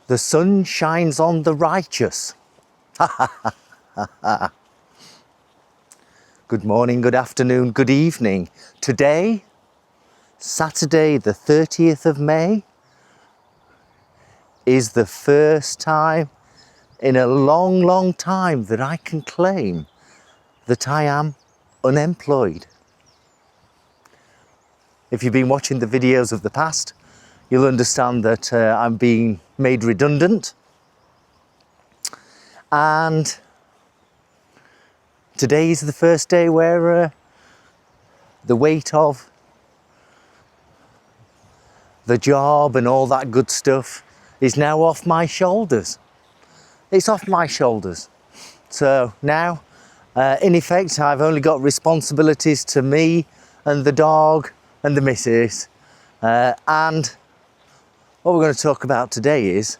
The sun shines on the righteous. Good morning, good afternoon, good evening. Today, Saturday the 30th of May, is the first time in a long, long time that I can claim that I am unemployed. If you've been watching the videos of the past, you'll understand that I'm being made redundant. And today is the first day where the weight of the job and all that good stuff is now off my shoulders. It's off my shoulders. So now, in effect, I've only got responsibilities to me and the dog and the missus. And what we're going to talk about today is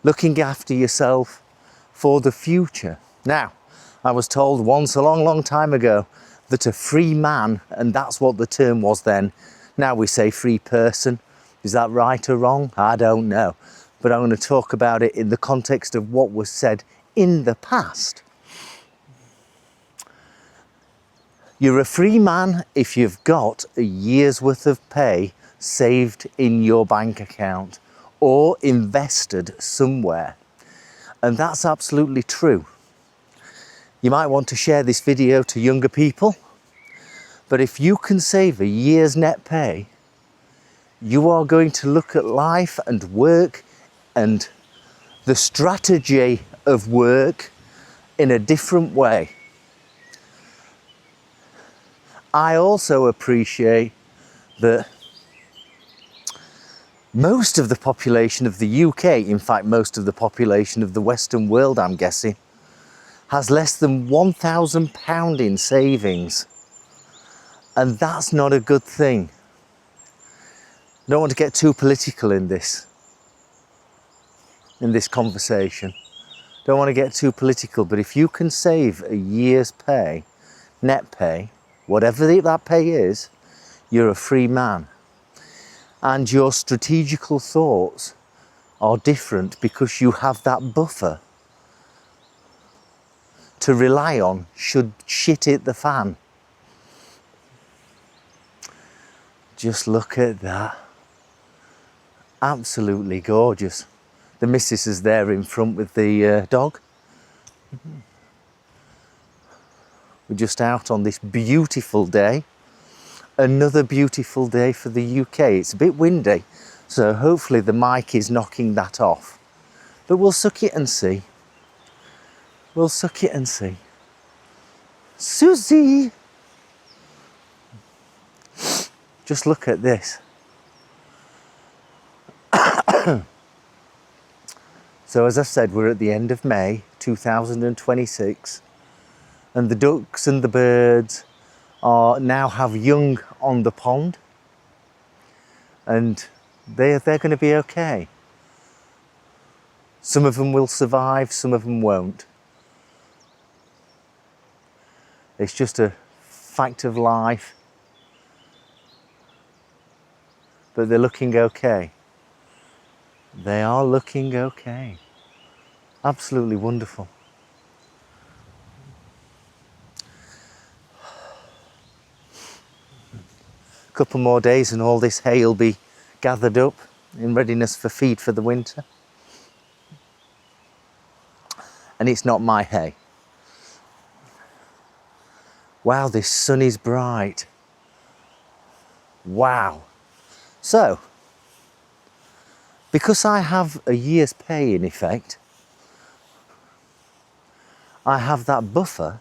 looking after yourself for the future. Now, I was told once a long, long time ago that a free man, and that's what the term was then, now we say free person. Is that right or wrong? I don't know. But I'm going to talk about it in the context of what was said in the past. You're a free man if you've got a year's worth of pay saved in your bank account or invested somewhere. And that's absolutely true. You might want to share this video to younger people, but if you can save a year's net pay, you are going to look at life and work and the strategy of work in a different way. I also appreciate that most of the population of the UK, in fact most of the population of the Western world I'm guessing, has less than £1,000 in savings. And that's not a good thing. I don't want to get too political in this conversation. Don't want to get too political, but if you can save a year's pay, net pay, whatever that pay is, you're a free man. And your strategical thoughts are different because you have that buffer to rely on should shit hit the fan. Just look at that. Absolutely gorgeous. The missus is there in front with the dog. We're just out on this beautiful day. Another beautiful day for the UK. It's a bit windy, so hopefully the mic is knocking that off. But we'll suck it and see. We'll suck it and see. Susie! Just look at this. So as I said, we're at the end of May 2026, and the ducks and the birds now have young on the pond, and they're going to be okay. Some of them will survive, some of them won't. It's just a fact of life, but they're looking okay. They are looking okay. Absolutely wonderful. Couple more days and all this hay will be gathered up in readiness for feed for the winter. And it's not my hay. Wow, this sun is bright. Wow. So, because I have a year's pay in effect, I have that buffer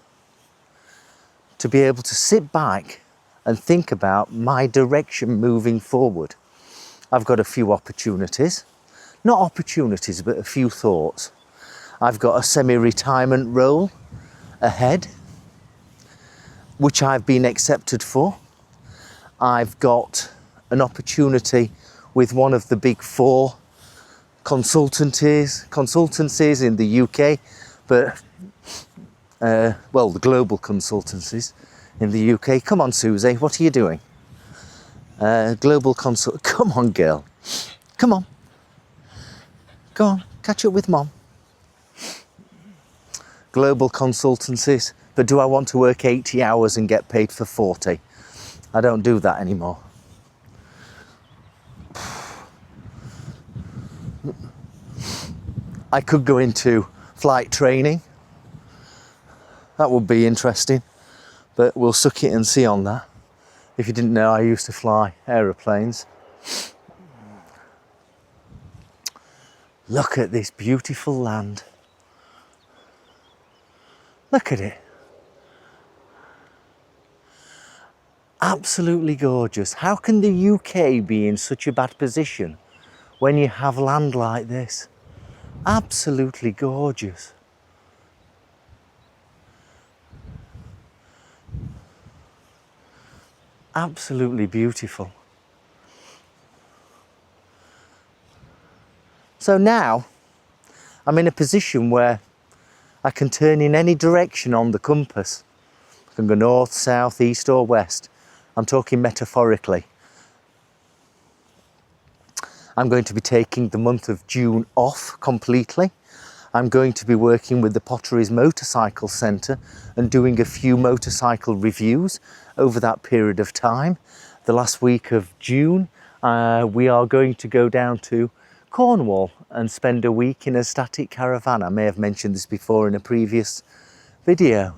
to be able to sit back and think about my direction moving forward. I've got a few opportunities, not opportunities, but a few thoughts. I've got a semi-retirement role ahead, which I've been accepted for. I've got an opportunity with one of the big four consultancies in the UK, but well, the global consultancies in the UK. Come on, Susie, what are you doing? Global consult. Come on, girl. Come on. Go on. catch up with Mom. Global consultancies, but do I want to work 80 hours and get paid for 40? I don't do that anymore. I could go into flight training. That would be interesting, but we'll suck it and see on that. If you didn't know, I used to fly aeroplanes. Look at this beautiful land. Look at it. Absolutely gorgeous. How can the UK be in such a bad position when you have land like this? Absolutely gorgeous. Absolutely beautiful. So now I'm in a position where I can turn in any direction on the compass. I can go north, south, east or west. I'm talking metaphorically. I'm going to be taking the month of June off completely. I'm going to be working with the Potteries Motorcycle Centre and doing a few motorcycle reviews over that period of time. The last week of June, we are going to go down to Cornwall and spend a week in a static caravan. I may have mentioned this before in a previous video.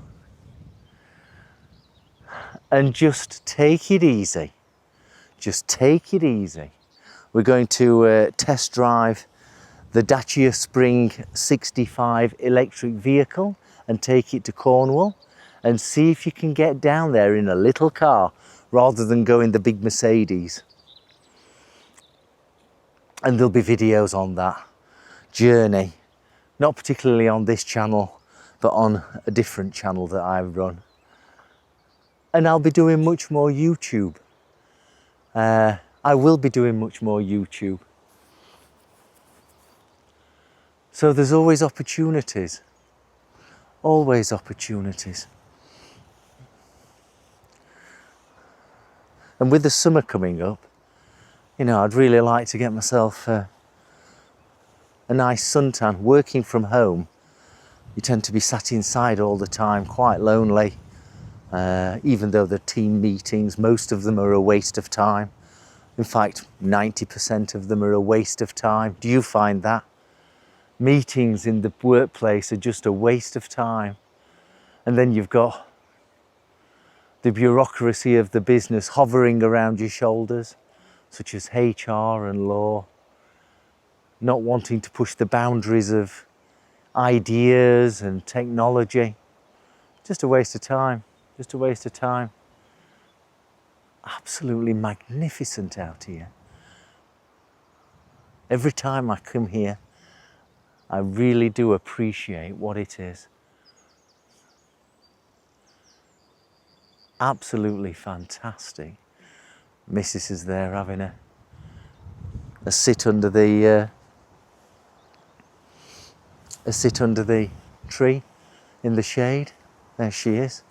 And just take it easy. Just take it easy. We're going to test drive the Dacia Spring 65 electric vehicle and take it to Cornwall and see if you can get down there in a little car rather than go in the big Mercedes. And there'll be videos on that journey, not particularly on this channel, but on a different channel that I run. And I'll be doing much more YouTube. I will be doing much more YouTube. So there's always opportunities. Always opportunities. And with the summer coming up, you know, I'd really like to get myself a nice suntan. Working from home, you tend to be sat inside all the time, quite lonely. Even though the team meetings, most of them are a waste of time. In fact, 90% of them are a waste of time. Do you find that? Meetings in the workplace are just a waste of time. And then you've got the bureaucracy of the business hovering around your shoulders, such as HR and law, not wanting to push the boundaries of ideas and technology. Just a waste of time, just a waste of time. Absolutely magnificent out here. Every time I come here, I really do appreciate what it is. Absolutely fantastic. Mrs. is there having a sit under the tree in the shade. There she is.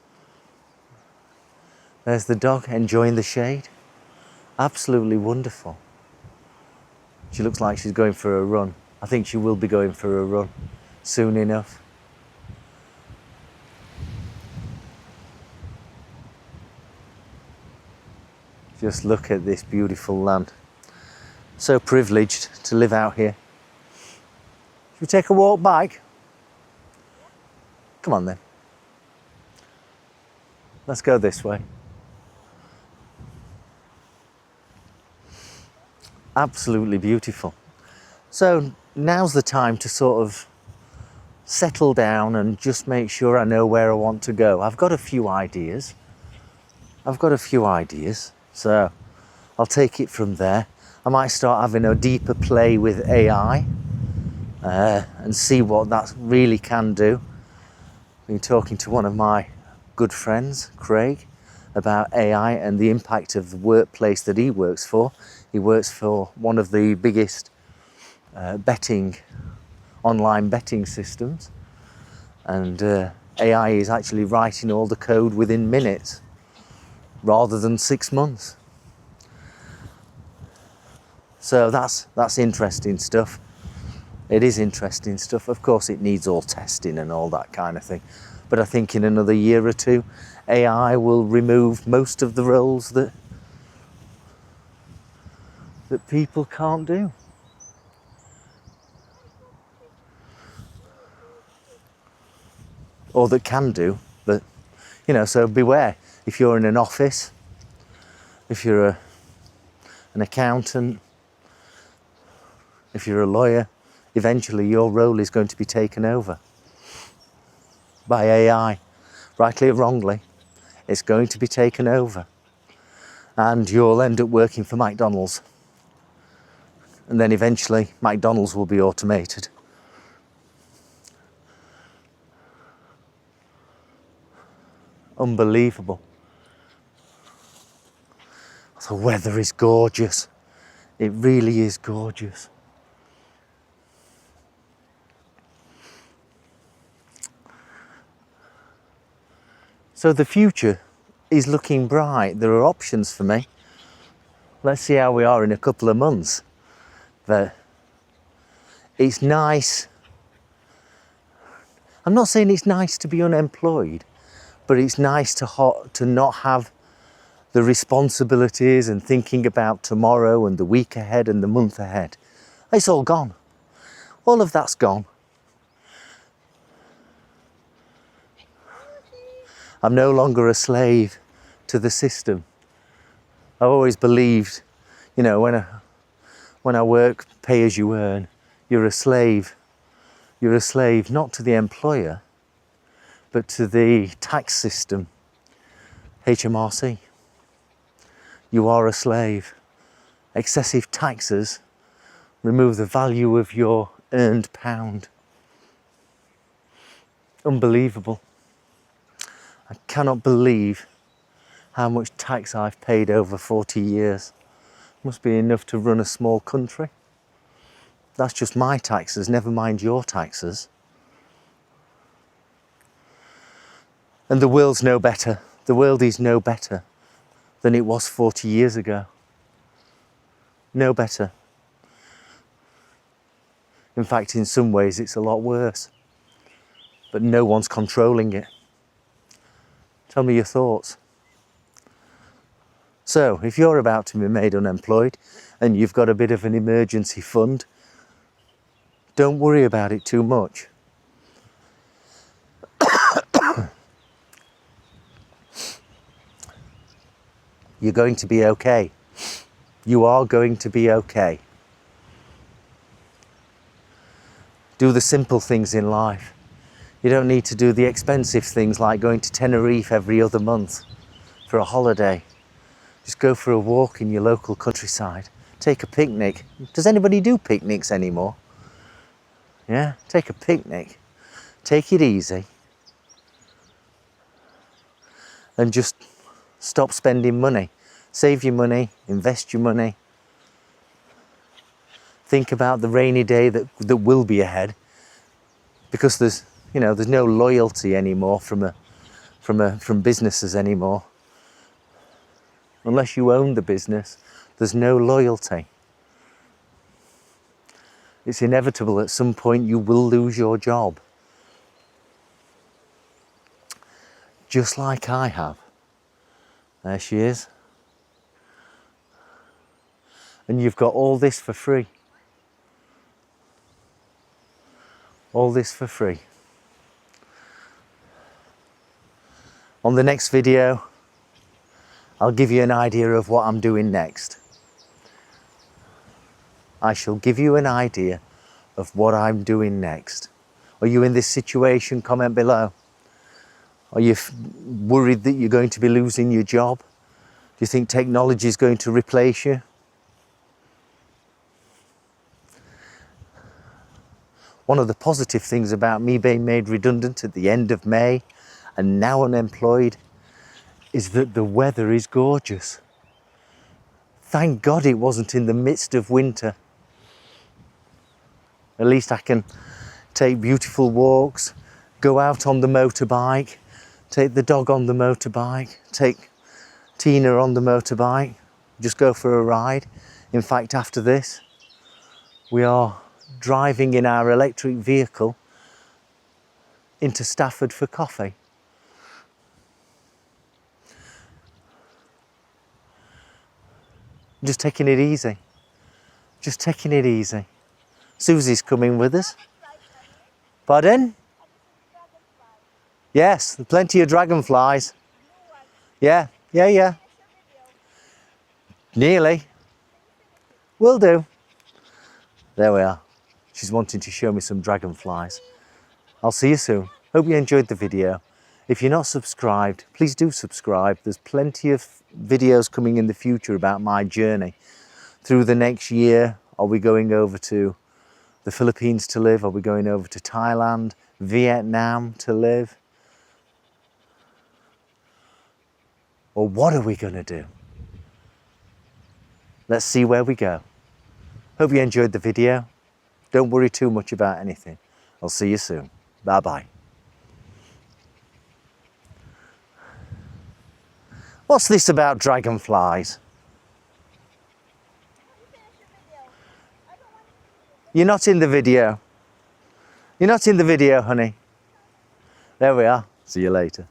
There's the dog enjoying the shade. Absolutely wonderful. She looks like she's going for a run. I think she will be going for a run soon enough. Just look at this beautiful land. So privileged to live out here. Should we take a walk back? Come on then. Let's go this way. Absolutely beautiful. So now's the time to sort of settle down and just make sure I know where I want to go. I've got a few ideas. So I'll take it from there. I might start having a deeper play with AI and see what that really can do. I've been talking to one of my good friends, Craig, about AI and the impact of the workplace that he works for. He works for one of the biggest online betting systems, and AI is actually writing all the code within minutes rather than 6 months. So that's interesting stuff. It is interesting stuff. Of course, it needs all testing and all that kind of thing. But I think in another year or two, AI will remove most of the roles that people can't do. Or that can do. But, you know, so beware. If you're in an office, if you're an accountant, if you're a lawyer, eventually your role is going to be taken over by AI. Rightly or wrongly, it's going to be taken over. And you'll end up working for McDonald's. And then eventually McDonald's will be automated. Unbelievable. The weather is gorgeous. It really is gorgeous. So the future is looking bright. There are options for me. Let's see how we are in a couple of months. But it's nice. I'm not saying it's nice to be unemployed, but it's nice to not have the responsibilities and thinking about tomorrow and the week ahead and the month ahead. It's all gone. All of that's gone. I'm no longer a slave to the system. I've always believed, you know, when I work, pay as you earn, you're a slave. You're a slave not to the employer, but to the tax system, HMRC. You are a slave. Excessive taxes remove the value of your earned pound. Unbelievable. I cannot believe how much tax I've paid over 40 years. Must be enough to run a small country. That's just my taxes, never mind your taxes. And the world's no better. The world is no better than it was 40 years ago. No better. In fact, in some ways, it's a lot worse. But no one's controlling it. Tell me your thoughts. So, if you're about to be made unemployed and you've got a bit of an emergency fund, don't worry about it too much. You're going to be okay. You are going to be okay. Do the simple things in life. You don't need to do the expensive things like going to Tenerife every other month for a holiday. Just go for a walk in your local countryside. Take a picnic. Does anybody do picnics anymore? Yeah, take a picnic. Take it easy. And just stop spending money. Save your money, invest your money. Think about the rainy day that will be ahead. Because there's no loyalty anymore from businesses anymore. Unless you own the business, there's no loyalty. It's inevitable at some point you will lose your job. Just like I have. There she is. And you've got all this for free. All this for free. On the next video, I'll give you an idea of what I'm doing next. I shall give you an idea of what I'm doing next. Are you in this situation? Comment below. Are you worried that you're going to be losing your job? Do you think technology is going to replace you? One of the positive things about me being made redundant at the end of May and now unemployed is that the weather is gorgeous. Thank God it wasn't in the midst of winter. At least I can take beautiful walks, go out on the motorbike, take the dog on the motorbike, take Tina on the motorbike, just go for a ride. In fact, after this, we are driving in our electric vehicle into Stafford for coffee. Just taking it easy. Just taking it easy. Susie's coming with us. Pardon? Yes, plenty of dragonflies. Yeah. Nearly. Will do. There we are. She's wanting to show me some dragonflies. I'll see you soon. Hope you enjoyed the video. If you're not subscribed, please do subscribe. There's plenty of videos coming in the future about my journey. Through the next year, are we going over to the Philippines to live? Are we going over to Thailand, Vietnam to live? Or what are we going to do? Let's see where we go. Hope you enjoyed the video. Don't worry too much about anything. I'll see you soon. Bye-bye. What's this about dragonflies? You're not in the video. You're not in the video, honey. There we are. See you later.